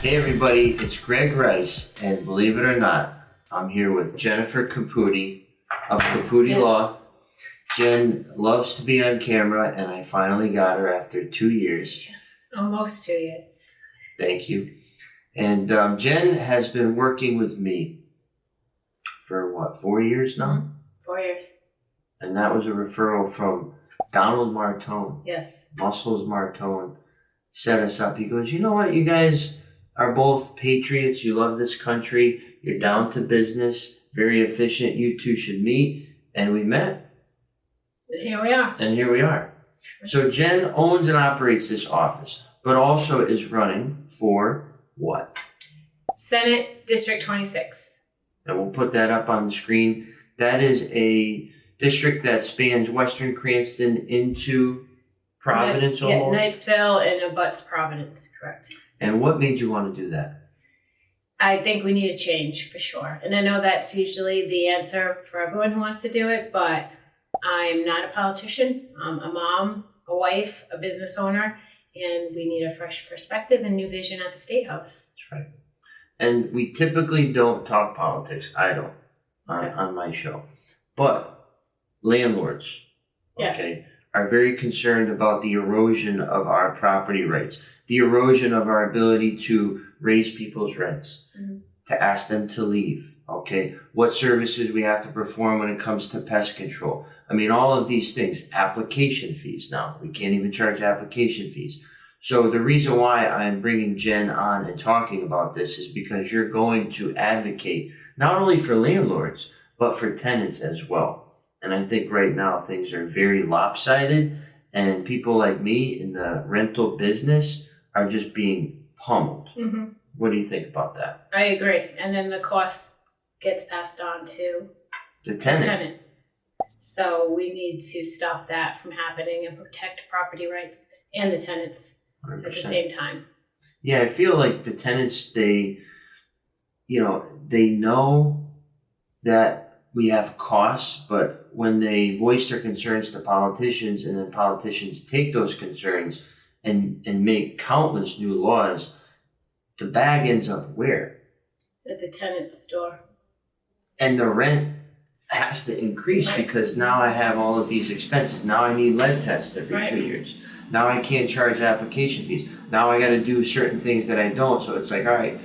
Hey everybody, it's Greg Rice, and believe it or not, I'm here with Jennifer Caputi of Caputi Law. Jen loves to be on camera, and I finally got her after 2 years. Almost 2 years. Thank you. And Jen has been working with me for what, 4 years now? Mm-hmm. 4 years. And that was a referral from Donald Martone. Yes. Muscles Martone set us up. He goes, you know what, you guys are both patriots. You love this country. You're down to business, very efficient. You two should meet. And we met. And here we are. So Jen owns and operates this office, but also is running for what? Senate District 26. And we'll put that up on the screen. That is a district that spans Western Cranston into Providence almost. Yeah, Knightsville and abuts Providence, correct. And what made you want to do that? I think we need a change for sure. And I know that's usually the answer for everyone who wants to do it, but I'm not a politician. I'm a mom, a wife, a business owner, and we need a fresh perspective and new vision at the State House. That's right. And we typically don't talk politics. I don't Okay. on my show. But landlords, Yes. okay, are very concerned about the erosion of our property rights, the erosion of our ability to raise people's rents, to ask them to leave, okay, what services we have to perform when it comes to pest control. I mean, all of these things, application fees now, we can't even charge application fees. So the reason why I'm bringing Jen on and talking about this is because you're going to advocate not only for landlords, but for tenants as well. And I think right now things are very lopsided, and people like me in the rental business are just being pummeled. Mm-hmm. What do you think about that? I agree. And then the cost gets passed on to The the tenant. tenant. So we need to stop that from happening and protect property rights and the tenants 100%. at the same time. Yeah, I feel like the tenants, they know that we have costs, but when they voice their concerns to politicians and then politicians take those concerns and make countless new laws, the bag ends up where? At the tenant's door. And the rent has to increase Right. because now I have all of these expenses. Now I need lead tests every Right. 2 years. Now I can't charge application fees. Now I gotta do certain things that I don't. So it's like, all right,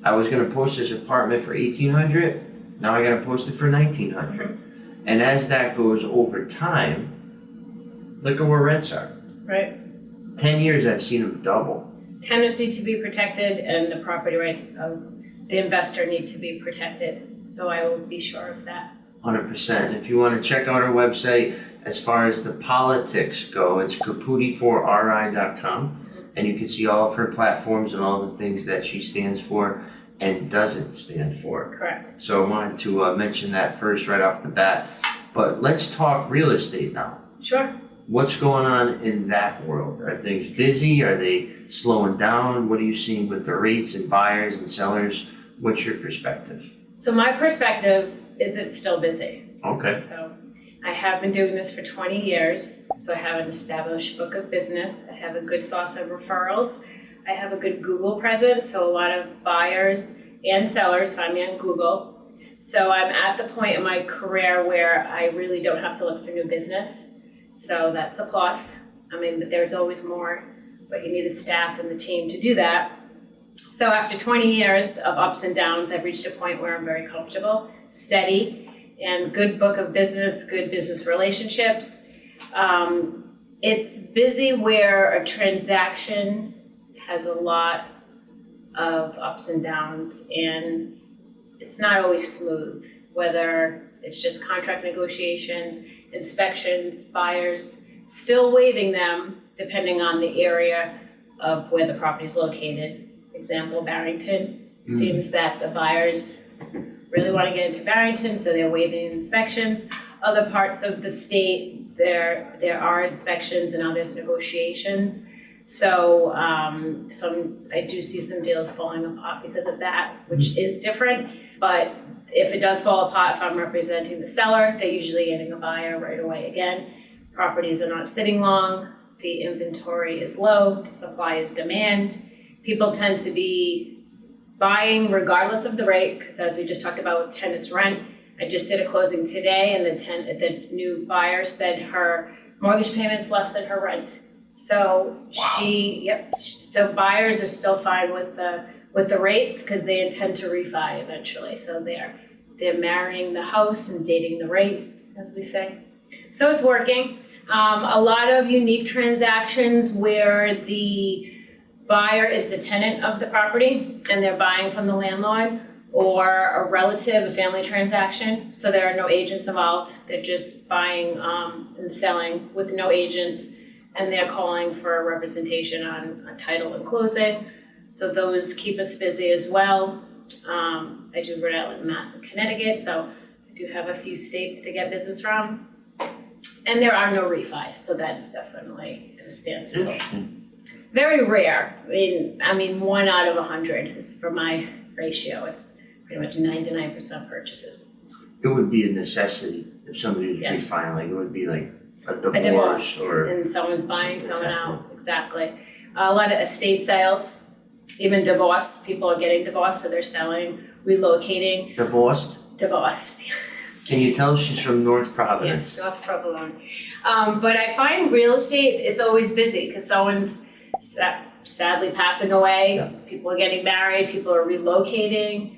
I was gonna post this apartment for $1,800. Now I gotta post it for $1,900. And as that goes over time, look at where rents are. Right. 10 years I've seen them double. Tenants need to be protected and the property rights of the investor need to be protected. So I will be sure of that. 100%. If you want to check out our website, as far as the politics go, it's caputi4ri.com, and you can see all of her platforms and all the things that she stands for and doesn't stand for. Correct. So I wanted to mention that first right off the bat. But let's talk real estate now. Sure. What's going on in that world? Are things busy? Are they slowing down? What are you seeing with the rates and buyers and sellers? What's your perspective? So my perspective is it's still busy. Okay. So I have been doing this for 20 years. So I have an established book of business. I have a good source of referrals. I have a good Google presence. So a lot of buyers and sellers find me on Google. So I'm at the point in my career where I really don't have to look for new business. So that's a plus. I mean, but there's always more, but you need the staff and the team to do that. So after 20 years of ups and downs, I've reached a point where I'm very comfortable, steady, and good book of business, good business relationships. It's busy where a transaction has a lot of ups and downs, and it's not always smooth, whether it's just contract negotiations, inspections, buyers still waiving them depending on the area of where the property is located. Example, Barrington. Seems that the buyers really want to get into Barrington, so they're waiving inspections. Other parts of the state, there are inspections and now there's negotiations. So I do see some deals falling apart because of that, which is different. But if it does fall apart, if I'm representing the seller, they're usually getting a buyer right away again. Properties are not sitting long, the inventory is low, the supply is demand. People tend to be buying regardless of the rate, because as we just talked about with tenants rent, I just did a closing today and the new buyer said her mortgage payment's less than her rent. So so buyers are still fine with the rates because they intend to refi eventually. So they're marrying the house and dating the rate, as we say. So it's working. A lot of unique transactions where the buyer is the tenant of the property and they're buying from the landlord, or a relative, a family transaction. So there are no agents involved. They're just buying and selling with no agents, and they're calling for a representation on a title and closing. So those keep us busy as well. I do Rhode Island, Mass, and Connecticut, so I do have a few states to get business from. And there are no refis, so that's definitely a standstill. Interesting. Very rare. I mean, 1 out of 100 is for my ratio. It's pretty much 99% purchases. It would be a necessity if somebody was Yes. refiling. It would be like a A divorce or and someone's buying something someone like out, exactly. A lot of estate sales, even divorce, people are getting divorced, so they're selling, relocating, divorced. divorced. Can you tell she's from North Providence? Yeah, North Provolone. But I find real estate, it's always busy because someone's sadly passing away, Yeah. people are getting married, people are relocating,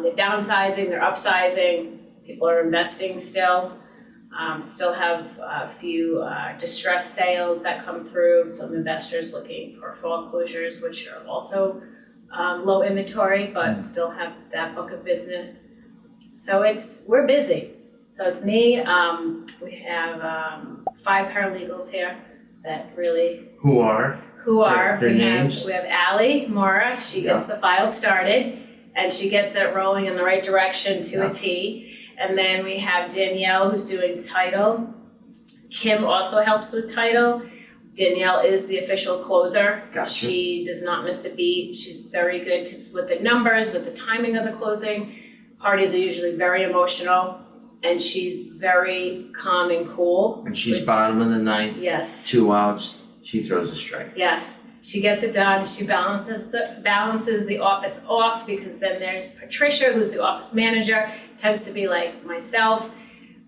they're downsizing, they're upsizing, people are investing still. Still have a few distressed sales that come through, some investors looking for foreclosures, which are also low inventory, but still have that book of business. So we're busy. So it's me, we have 5 paralegals here that really Who are? Their names? We have Allie Mora, she gets the file started and she gets it rolling in the right direction to a T. And then we have Danielle who's doing title. Kim also helps with title. Danielle is the official closer. Gotcha. She does not miss a beat. She's very good because with the numbers, with the timing of the closing, parties are usually very emotional and she's very calm and cool. And she's bottom of the ninth. Yes. 2 outs. She throws a strike. Yes, she gets it done. She balances the office off because then there's Patricia, who's the office manager, tends to be like myself,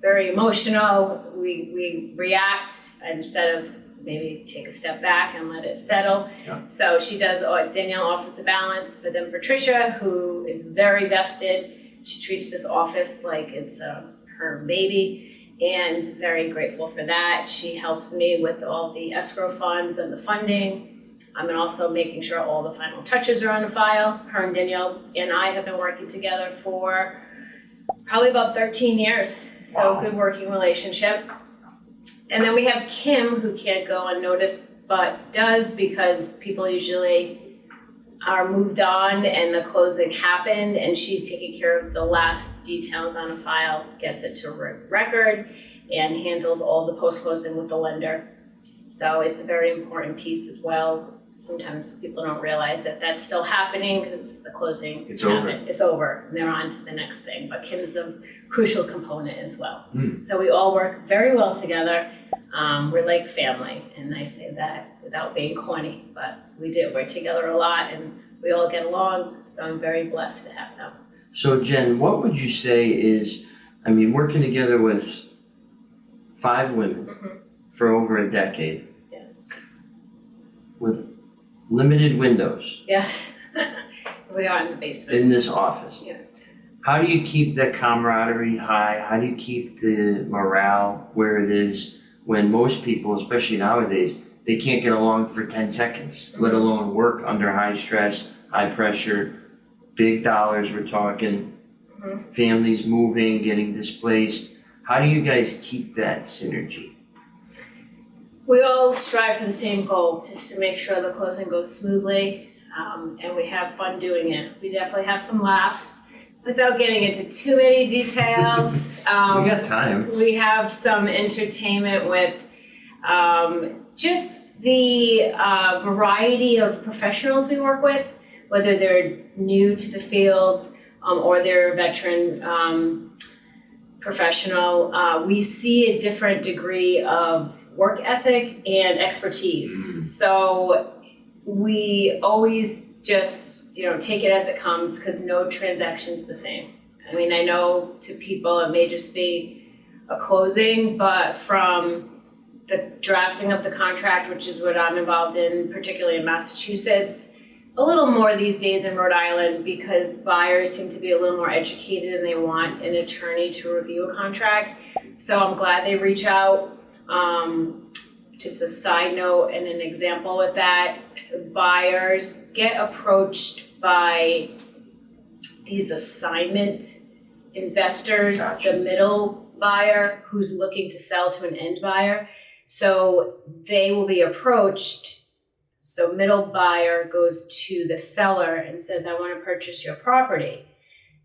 very emotional. We react instead of maybe take a step back and let it settle. Yeah. So she does, Danielle offers a balance, but then Patricia, who is very vested, she treats this office like it's her baby. And very grateful for that. She helps me with all the escrow funds and the funding. And also making sure all the final touches are on the file. Her and Danielle and I have been working together for probably about 13 years. So Wow. Good working relationship. And then we have Kim, who can't go unnoticed, but does because people usually are moved on and the closing happened and she's taking care of the last details on a file, gets it to record and handles all the post-closing with the lender. So it's a very important piece as well. Sometimes people don't realize that that's still happening because the closing happened. It's over and they're on to the next thing, but Kim's a crucial component as well. So we all work very well together. We're like family, and I say that without being corny, but we do. We're together a lot, and we all get along, so I'm very blessed to have them. So Jen, what would you say is, working together with 5 women for over a decade Yes. with limited windows Yes. We are in the basement. in this office. Yeah. How do you keep that camaraderie high? How do you keep the morale where it is when most people, especially nowadays, they can't get along for 10 seconds, let alone work under high stress, high pressure, big dollars we're talking, families moving, getting displaced. How do you guys keep that synergy? We all strive for the same goal, just to make sure the closing goes smoothly, and we have fun doing it. We definitely have some laughs. Without getting into too many details, We got time. we have some entertainment with just the variety of professionals we work with, whether they're new to the field or they're a veteran professional. We see a different degree of work ethic and expertise. So we always just, take it as it comes, because no transaction's the same. I mean, I know to people it may just be a closing, but from the drafting of the contract, which is what I'm involved in, particularly in Massachusetts, a little more these days in Rhode Island, because buyers seem to be a little more educated and they want an attorney to review a contract. So I'm glad they reach out. Just a side note and an example with that, buyers get approached by these assignment investors, Gotcha. the middle buyer who's looking to sell to an end buyer. So they will be approached. So middle buyer goes to the seller and says, I want to purchase your property.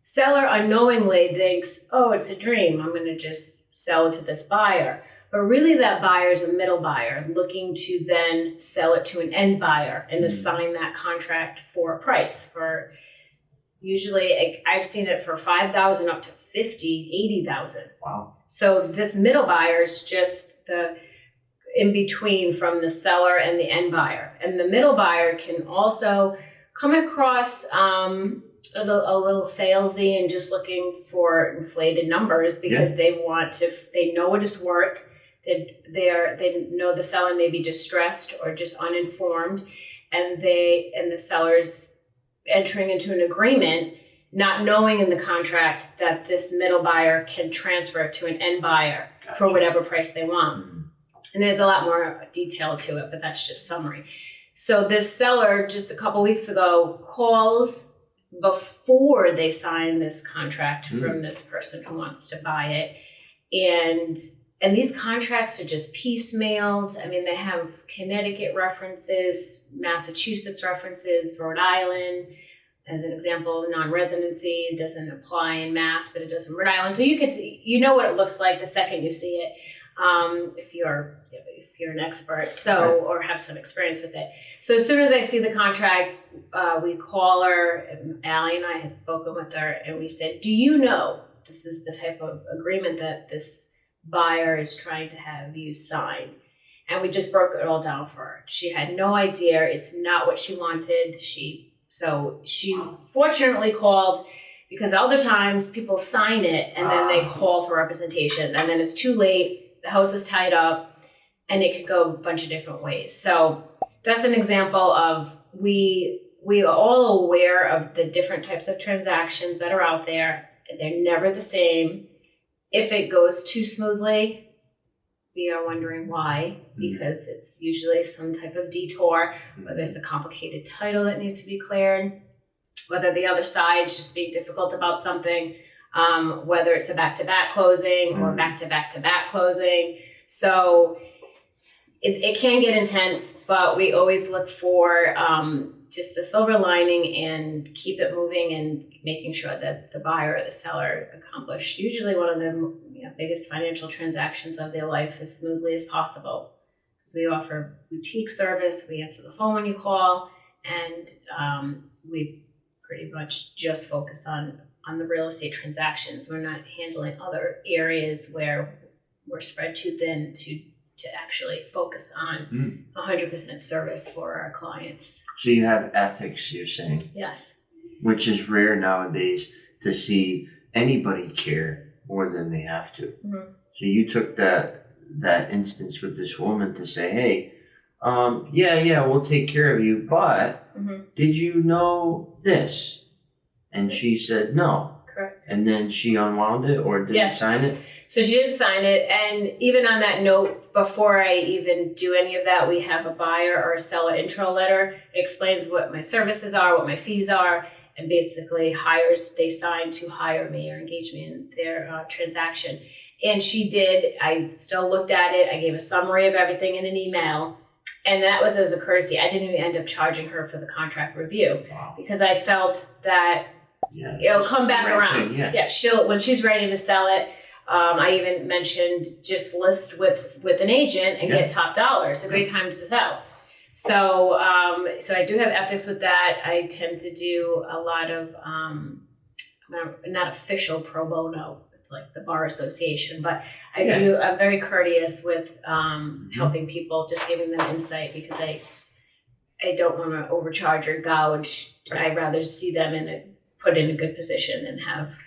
Seller unknowingly thinks, oh, it's a dream. I'm going to just sell it to this buyer. But really that buyer is a middle buyer looking to then sell it to an end buyer and assign that contract for a price. For usually, I've seen it for $5,000 up to $50,000, $80,000. Wow. So this middle buyer is just the in between from the seller and the end buyer. And the middle buyer can also come across a little salesy and just looking for inflated numbers because they know what it's worth. They know the seller may be distressed or just uninformed, and the seller's entering into an agreement, not knowing in the contract that this middle buyer can transfer it to an end buyer for whatever price they want. And there's a lot more detail to it, but that's just summary. So this seller just a couple weeks ago calls before they sign this contract from this person who wants to buy it. And these contracts are just piecemealed. I mean, they have Connecticut references, Massachusetts references, Rhode Island. As an example, non-residency, it doesn't apply in Mass, but it does in Rhode Island. So you know what it looks like the second you see it, if you're an expert, or have some experience with it. So as soon as I see the contract, we call her. Allie and I have spoken with her, and we said, "Do you know this is the type of agreement that this buyer is trying to have you sign?" And we just broke it all down for her. She had no idea. It's not what she wanted. So she fortunately called, because other times people sign it and then they call for representation, and then it's too late. The house is tied up, and it could go a bunch of different ways. So that's an example of we are all aware of the different types of transactions that are out there. They're never the same. If it goes too smoothly, we are wondering why, because it's usually some type of detour, whether there's a complicated title that needs to be cleared, whether the other side's just being difficult about something, whether it's a back-to-back closing or back-to-back-to-back closing. So it can get intense, but we always look for just the silver lining and keep it moving and making sure that the buyer or the seller accomplished usually one of the biggest financial transactions of their life as smoothly as possible. Because we offer boutique service, we answer the phone when you call, and we pretty much just focus on the real estate transactions. We're not handling other areas where we're spread too thin to actually focus on 100% service for our clients. So you have ethics, you're saying? Yes. Which is rare nowadays to see anybody care more than they have to. So you took that instance with this woman to say, hey, we'll take care of you, but did you know this? And she said no. Correct. And then she unwound it or didn't sign it? So she didn't sign it. And even on that note, before I even do any of that, we have a buyer or a seller intro letter. It explains what my services are, what my fees are, and basically they sign to hire me or engage me in their transaction. And she did. I still looked at it. I gave a summary of everything in an email. And that was as a courtesy. I didn't even end up charging her for the contract review because I felt that it'll come back around. When she's ready to sell it. I even mentioned just list with an agent and get top dollar. It's a great time to sell. So I do have ethics with that. I tend to do a lot of not official pro bono, like the bar association, but I'm very courteous with helping people, just giving them insight, because I don't want to overcharge or gouge. I'd rather see them put in a good position and have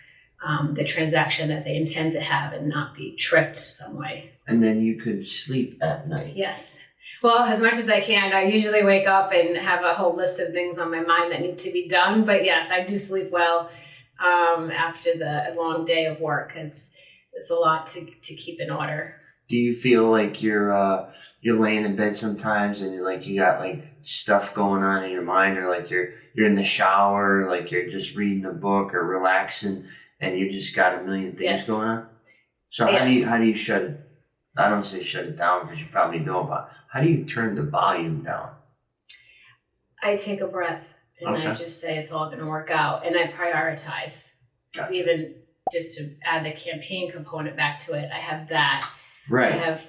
the transaction that they intend to have and not be tricked some way. And then you could sleep at night. Yes. Well, as much as I can. I usually wake up and have a whole list of things on my mind that need to be done. But yes, I do sleep well after the long day of work, because it's a lot to keep in order. Do you feel like you're laying in bed sometimes and you got like stuff going on in your mind, or like you're in the shower, like you're just reading a book or relaxing and you just got a million things going on? So how do you shut it? I don't say shut it down because you probably know, but how do you turn the volume down? I take a breath and I just say it's all going to work out, and I prioritize. Because even just to add the campaign component back to it, I have that. Right. I have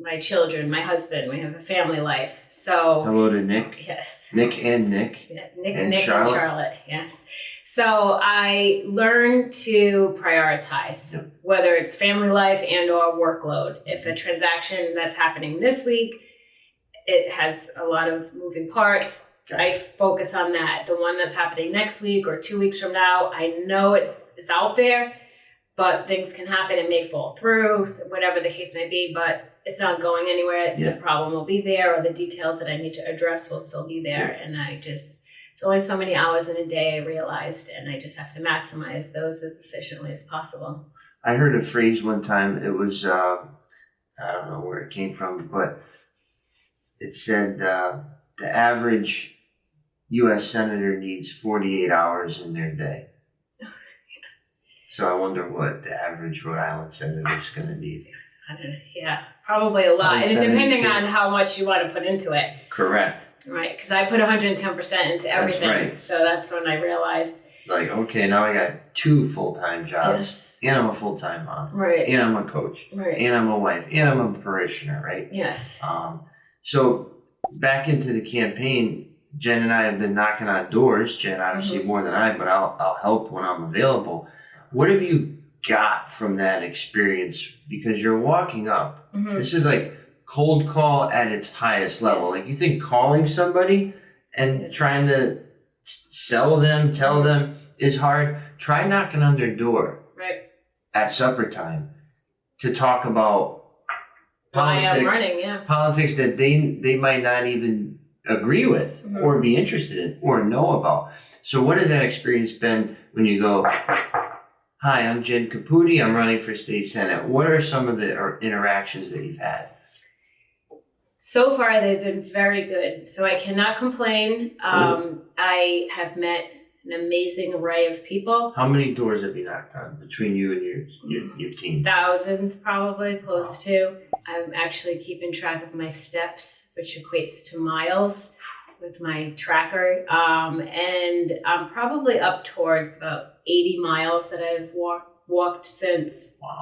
my children, my husband, we have a family life. So hello to Nick. Yes. Nick and Nick. Yeah, Nick and Charlotte. Yes. So I learn to prioritize, whether it's family life and or workload. If a transaction that's happening this week, it has a lot of moving parts, I focus on that. The one that's happening next week or 2 weeks from now, I know it's out there, but things can happen. It may fall through, whatever the case may be, but it's not going anywhere. Yeah. The problem will be there, or the details that I need to address will still be there. And it's only so many hours in a day, I realized, and I just have to maximize those as efficiently as possible. I heard a phrase one time. It was, I don't know where it came from, but it said the average U.S. senator needs 48 hours in their day. So I wonder what the average Rhode Island senator is going to need. Yeah, probably a lot. And depending on how much you want to put into it. Correct. Right, because I put 110% into everything. That's right. So that's when I realized. Like, okay, now I got 2 full-time jobs. Yes. And I'm a full-time mom. Right. And I'm a coach. Right. And I'm a wife. And I'm a parishioner, right? Yes. So back into the campaign, Jen and I have been knocking on doors. Jen obviously more than I, but I'll help when I'm available. What have you got from that experience? Because you're walking up. This is like cold call at its highest level. Like, you think calling somebody and trying to sell them, tell them is hard. Try knocking on their door at supper time to talk about politics that they might not even agree with or be interested in or know about. So what has that experience been when you go, hi, I'm Jen Caputi, I'm running for state senate. What are some of the interactions that you've had? So far, they've been very good. So I cannot complain. Cool. I have met an amazing array of people. How many doors have you knocked on between you and your team? Thousands, probably, close to. I'm actually keeping track of my steps, which equates to miles with my tracker. And I'm probably up towards about 80 miles that I've walked since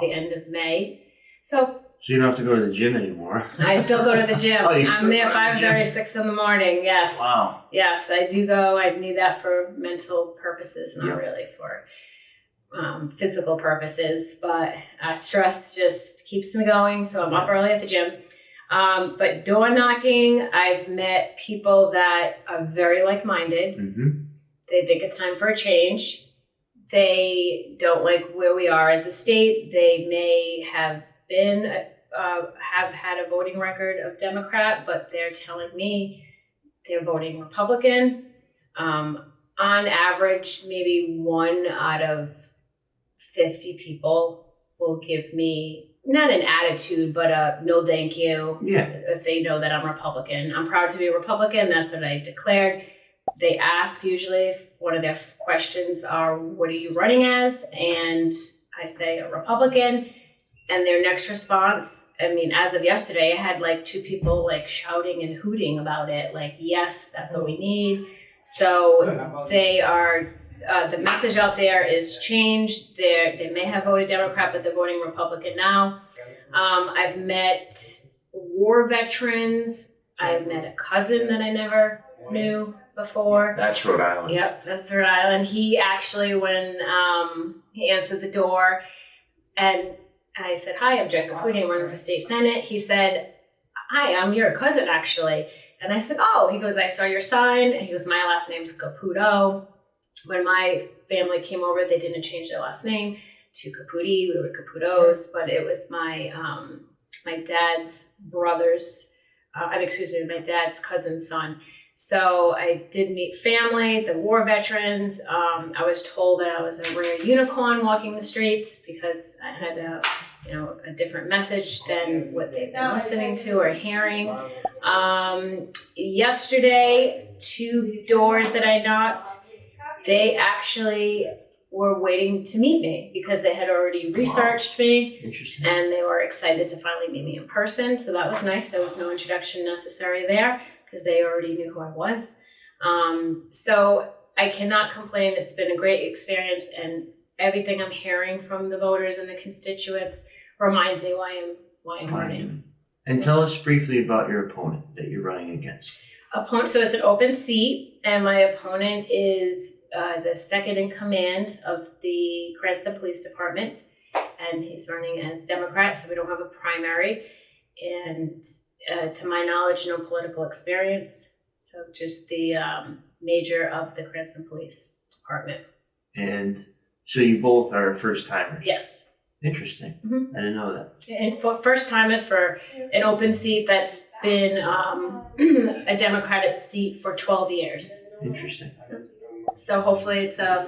the end of May. So you don't have to go to the gym anymore. I still go to the gym. I'm there 5:30, 6 in the morning. Yes. Wow. Yes, I do go. I need that for mental purposes, not really for physical purposes. But stress just keeps me going. So I'm up early at the gym. But door knocking, I've met people that are very like-minded. They think it's time for a change. They don't like where we are as a state. They may have had a voting record of Democrat, but they're telling me they're voting Republican. On average, maybe 1 out of 50 people will give me not an attitude, but a no thank you. Yeah. If they know that I'm Republican. I'm proud to be a Republican. That's what I declared. They ask usually if one of their questions are, what are you running as? And I say a Republican. And their next response, I mean, as of yesterday, I had like 2 people like shouting and hooting about it. Like, yes, that's what we need. So they are, the message out there is changed. They may have voted Democrat, but they're voting Republican now. I've met war veterans. I've met a cousin that I never knew before. That's Rhode Island. Yep, that's Rhode Island. He actually, when he answered the door and I said, hi, I'm Jen Caputi, I'm running for state senate. He said, hi, I'm your cousin, actually. And I said, oh, he goes, I saw your sign. And he goes, my last name's Caputo. When my family came over, they didn't change their last name to Caputi. We were Caputos, but it was my my dad's my dad's cousin's son. So I did meet family, the war veterans. I was told that I was a rare unicorn walking the streets because I had a different message than what they've been listening to or hearing. Yesterday, 2 doors that I knocked, they actually were waiting to meet me because they had already researched me. Interesting. And they were excited to finally meet me in person. So that was nice. There was no introduction necessary there because they already knew who I was. So I cannot complain. It's been a great experience, and everything I'm hearing from the voters and the constituents reminds me why I'm running. And tell us briefly about your opponent that you're running against. So it's an open seat, and my opponent is the second in command of the Cranston Police Department, and he's running as Democrat, so we don't have a primary, and to my knowledge, no political experience, so just the major of the Cranston Police Department. And so you both are first timers? Yes. Interesting. Mm-hmm. I didn't know that. And for first timers for an open seat that's been a Democratic seat for 12 years. Interesting. So hopefully it's a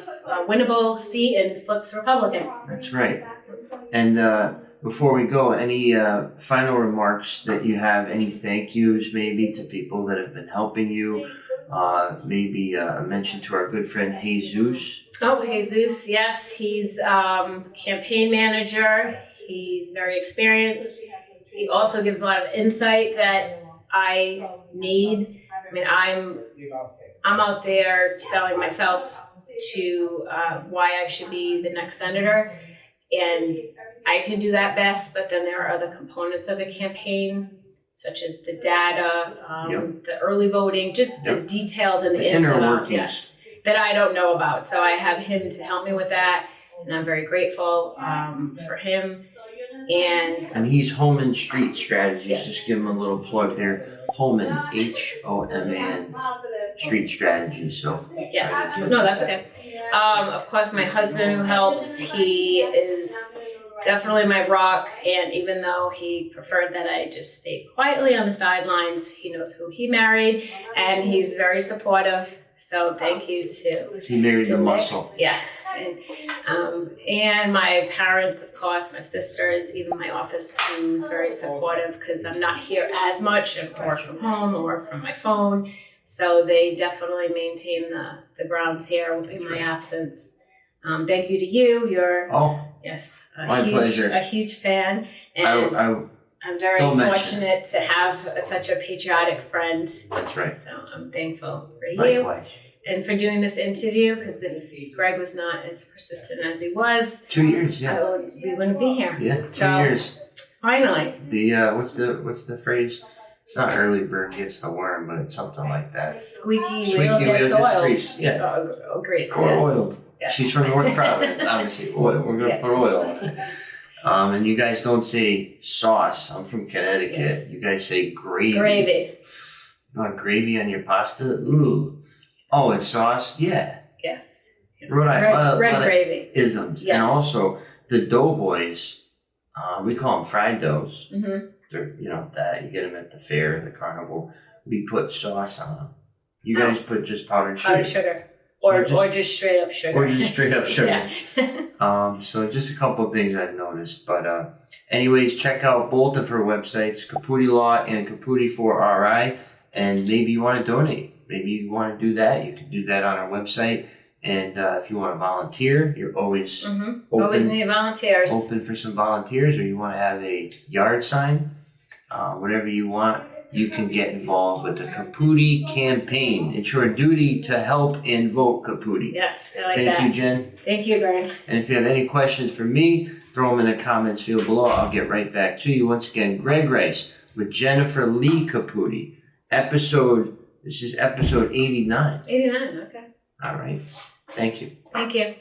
winnable seat and flips Republican. That's right. And before we go, any final remarks that you have, any thank yous maybe to people that have been helping you? Maybe a mention to our good friend Jesus. Oh, Jesus, yes. He's campaign manager. He's very experienced. He also gives a lot of insight that I need. I mean, I'm out there selling myself to why I should be the next senator, and I can do that best, but then there are other components of a campaign, such as the data, the early voting, just the details and the inner ins and workings. yes, that I don't know about. So I have him to help me with that, and I'm very grateful for him. And he's Holman Street Strategies. Yes. Just give him a little plug there. Holman, Homan Street Strategies. So yes, no, that's okay. Of course, my husband who helps, he is definitely my rock, and even though he preferred that I just stay quietly on the sidelines, he knows who he married, and he's very supportive. So thank you to he married the Nick. muscle. Yeah, and my parents, of course, my sisters, even my office, who's very supportive because I'm not here as much. I work from home, I work from my phone, so they definitely maintain the grounds here in my absence. Thank you to you. You're yes, my pleasure. A huge fan, and I'm very fortunate to have such a patriotic friend. That's right. So I'm thankful for Likewise. you and for doing this interview, because if Greg was not as persistent as he was, 2 years, yeah. we wouldn't be here. Yeah, 2 So, years. Finally. The what's the phrase? It's not early bird gets the worm, but it's something like that. Squeaky wheel gets oiled. Grease. Yeah. Grease. Or yes. oiled. Yes. She's from North Providence, obviously. Oil. We're gonna put oil on it. And you guys don't say sauce. I'm from Connecticut. Yes. You guys say gravy. Gravy. You want gravy on your pasta? Ooh. Oh, and sauce? Yeah. Yes. Rhode Island. Red gravy. Isms. Yes. And also the doughboys, we call them fried doughs. Mm-hmm. They're, that you get them at the fair, the carnival. We put sauce on them. You guys put just powdered sugar. Powdered sugar. Or just straight up sugar. Or just straight up sugar. Yeah. So just a couple of things I've noticed. But anyways, check out both of her websites, Caputi Law and Caputi for RI. And maybe you want to donate. Maybe you want to do that. You can do that on our website. And if you want to volunteer, you're always open. Always need volunteers. Open for some volunteers, or you want to have a yard sign, whatever you want, you can get involved with the Caputi campaign. It's your duty to help and vote Caputi. Yes, I like Thank that. you, Jen. Thank you, Greg. And if you have any questions for me, throw them in the comments field below. I'll get right back to you. Once again, Greg Rice with Jennifer Lee Caputi. This is episode 89. 89, okay. All right. Thank you. Thank you.